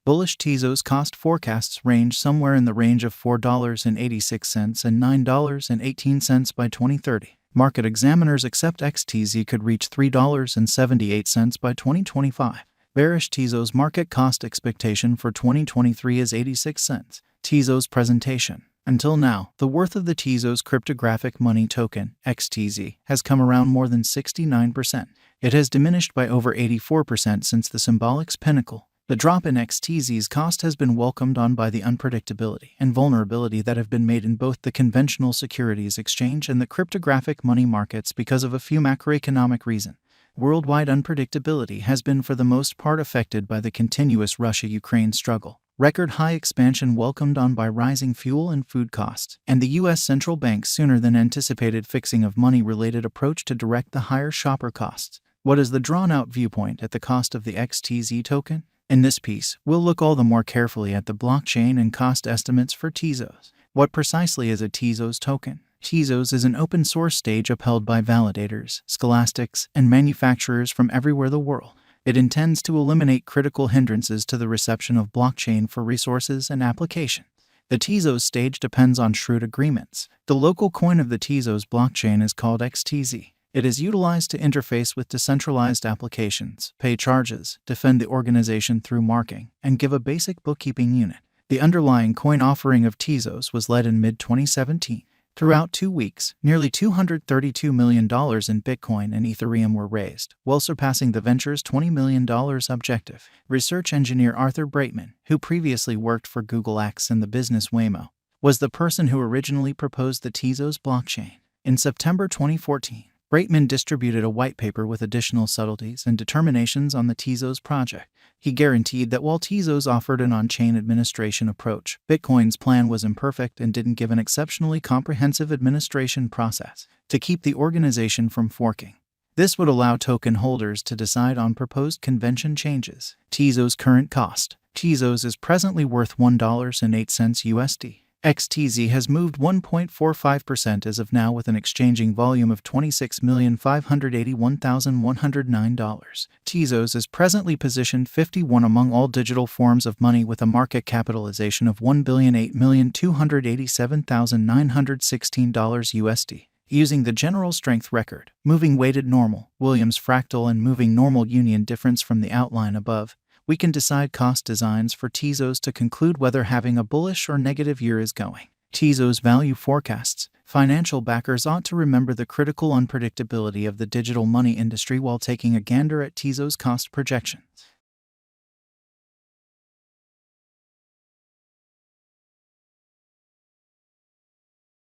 Bullish Tezos cost forecasts range somewhere in the range of $4.86 and $9.18 by 2030. Market examiners accept XTZ could reach $3.78 by 2025. Bearish Tezos market cost expectation for 2023 is 86 cents. Tezos presentation. Until now, the worth of the Tezos cryptographic money token, XTZ, has come around more than 69%. It has diminished by over 84% since the symbolic's pinnacle. The drop in XTZ's cost has been welcomed on by the unpredictability and vulnerability that have been made in both the conventional securities exchange and the cryptographic money markets because of a few macroeconomic reasons. Worldwide unpredictability has been for the most part affected by the continuous Russia-Ukraine struggle, record high expansion welcomed on by rising fuel and food costs, and the U.S. central bank's sooner than anticipated fixing of money-related approach to direct the higher shopper costs. What is the drawn-out viewpoint at the cost of the XTZ token? In this piece, we'll look all the more carefully at the blockchain and cost estimates for Tezos. What precisely is a Tezos token? Tezos is an open-source stage upheld by validators, scholastics, and manufacturers from everywhere in the world. It intends to eliminate critical hindrances to the reception of blockchain for resources and applications. The Tezos stage depends on shrewd agreements. The local coin of the Tezos blockchain is called XTZ. It is utilized to interface with decentralized applications, pay charges, defend the organization through marking, and give a basic bookkeeping unit. The underlying coin offering of Tezos was led in mid-2017. Throughout 2 weeks, nearly $232 million in Bitcoin and Ethereum were raised, well surpassing the venture's $20 million objective. Research engineer Arthur Breitman, who previously worked for Google X and the business Waymo, was the person who originally proposed the Tezos blockchain. In September 2014, Breitman distributed a white paper with additional subtleties and determinations on the Tezos project. He guaranteed that while Tezos offered an on-chain administration approach, Bitcoin's plan was imperfect and didn't give an exceptionally comprehensive administration process to keep the organization from forking. This would allow token holders to decide on proposed convention changes. Tezos' current cost. Tezos is presently worth $1.08 USD. XTZ has moved 1.45% as of now with an exchanging volume of $26,581,109. Tezos is presently positioned 51 among all digital forms of money with a market capitalization of $1,008,287,916 USD. Using the general strength record, moving weighted normal, Williams fractal and moving normal union difference from the outline above, we can decide cost designs for Tezos to conclude whether having a bullish or negative year is going. Tezos value forecasts. Financial backers ought to remember the critical unpredictability of the digital money industry while taking a gander at Tezos cost projections.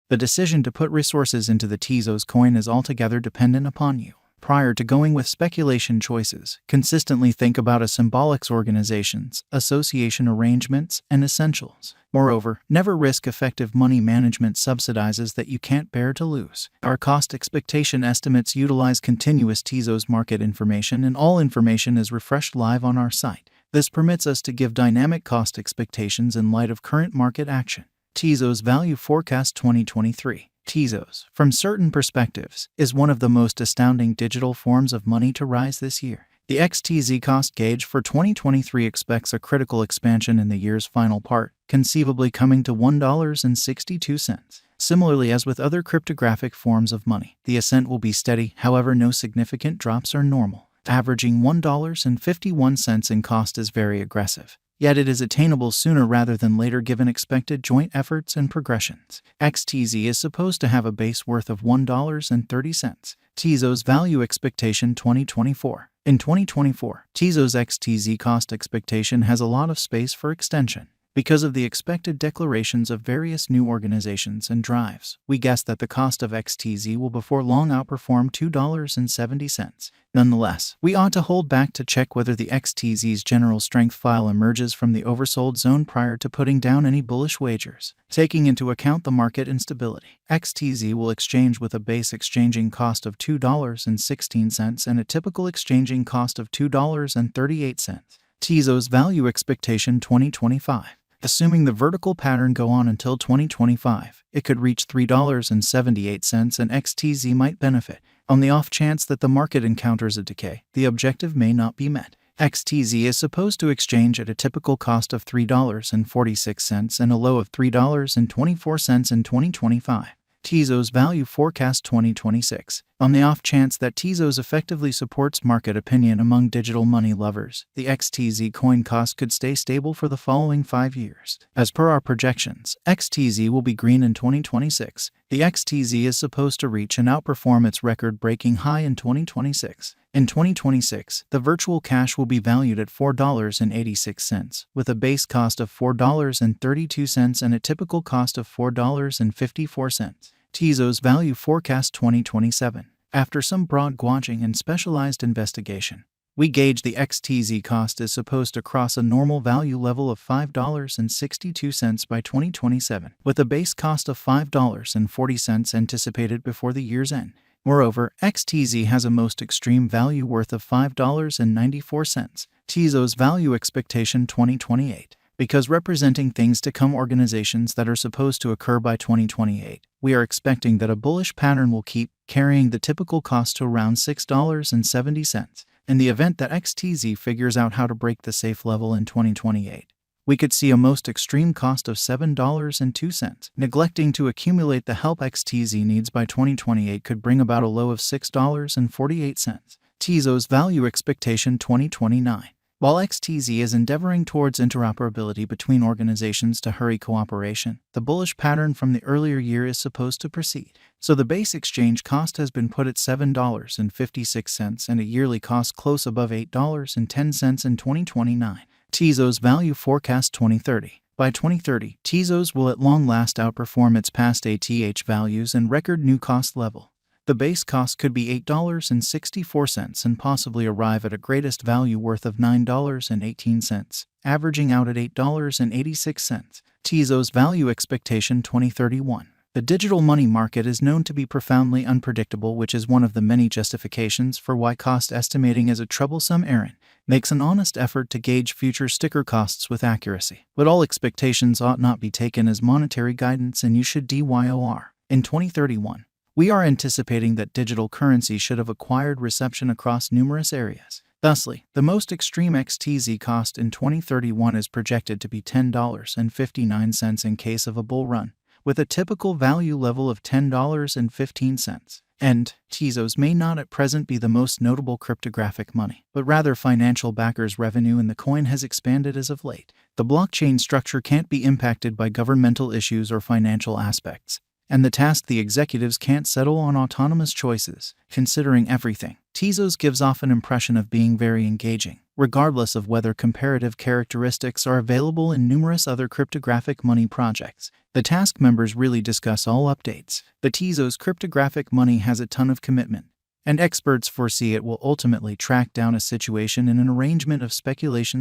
The decision to put resources into the Tezos coin is altogether dependent upon you. Prior to going with speculation choices, consistently think about a symbolic's organizations, association arrangements, and essentials. Moreover, never risk effective money management subsidizes that you can't bear to lose. Our cost expectation estimates utilize continuous Tezos market information, and all information is refreshed live on our site. This permits us to give dynamic cost expectations in light of current market action. Tezos Value Forecast 2023. Tezos, from certain perspectives, is one of the most astounding digital forms of money to rise this year. The XTZ cost gauge for 2023 expects a critical expansion in the year's final part, conceivably coming to $1.62. Similarly as with other cryptographic forms of money, the ascent will be steady, however no significant drops are normal. Averaging $1.51 in cost is very aggressive. Yet it is attainable sooner rather than later given expected joint efforts and progressions. XTZ is supposed to have a base worth of $1.30. Tezos Value Expectation 2024. In 2024, Tezos XTZ cost expectation has a lot of space for extension. Because of the expected declarations of various new organizations and drives, we guess that the cost of XTZ will before long outperform $2.70. Nonetheless, we ought to hold back to check whether the XTZ's general strength file emerges from the oversold zone prior to putting down any bullish wagers. Taking into account the market instability, XTZ will exchange with a base exchanging cost of $2.16 and a typical exchanging cost of $2.38. Tezos Value Expectation 2025. Assuming the vertical pattern go on until 2025, it could reach $3.78 and XTZ might benefit. On the off chance that the market encounters a decay, the objective may not be met. XTZ is supposed to exchange at a typical cost of $3.46 and a low of $3.24 in 2025. Tezos Value Forecast 2026. On the off chance that Tezos effectively supports market opinion among digital money lovers, the XTZ coin cost could stay stable for the following 5 years. As per our projections, XTZ will be green in 2026. The XTZ is supposed to reach and outperform its record-breaking high in 2026. In 2026, the virtual cash will be valued at $4.86, with a base cost of $4.32 and a typical cost of $4.54. Tezos Value Forecast 2027. After some broad gauging and specialized investigation, we gauge the XTZ cost is supposed to cross a normal value level of $5.62 by 2027, with a base cost of $5.40 anticipated before the year's end. Moreover, XTZ has a most extreme value worth of $5.94. Tezos Value Expectation 2028. Because representing things to come organizations that are supposed to occur by 2028, we are expecting that a bullish pattern will keep carrying the typical cost to around $6.70. In the event that XTZ figures out how to break the safe level in 2028, we could see a most extreme cost of $7.02. Neglecting to accumulate the help XTZ needs by 2028 could bring about a low of $6.48. Tezos Value Expectation 2029. While XTZ is endeavoring towards interoperability between organizations to hurry cooperation, the bullish pattern from the earlier year is supposed to proceed. So the base exchange cost has been put at $7.56 and a yearly cost close above $8.10 in 2029. Tezos Value Forecast 2030. By 2030, Tezos will at long last outperform its past ATH values and record new cost level. The base cost could be $8.64 and possibly arrive at a greatest value worth of $9.18, averaging out at $8.86. Tezos Value Expectation 2031. The digital money market is known to be profoundly unpredictable, which is one of the many justifications for why cost estimating is a troublesome errand. Makes an honest effort to gauge future sticker costs with accuracy. But all expectations ought not be taken as monetary guidance, and you should DYOR. In 2031, we are anticipating that digital currency should have acquired reception across numerous areas. Thusly, the most extreme XTZ cost in 2031 is projected to be $10.59 in case of a bull run, with a typical value level of $10.15. And Tezos may not at present be the most notable cryptographic money, but rather financial backers' revenue in the coin has expanded as of late. The blockchain structure can't be impacted by governmental issues or financial aspects, and the task the executives can't settle on autonomous choices. Considering everything, Tezos gives off an impression of being very engaging, regardless of whether comparative characteristics are available in numerous other cryptographic money projects. The task members really discuss all updates. The Tezos cryptographic money has a ton of commitment, and experts foresee it will ultimately track down a situation in an arrangement of speculation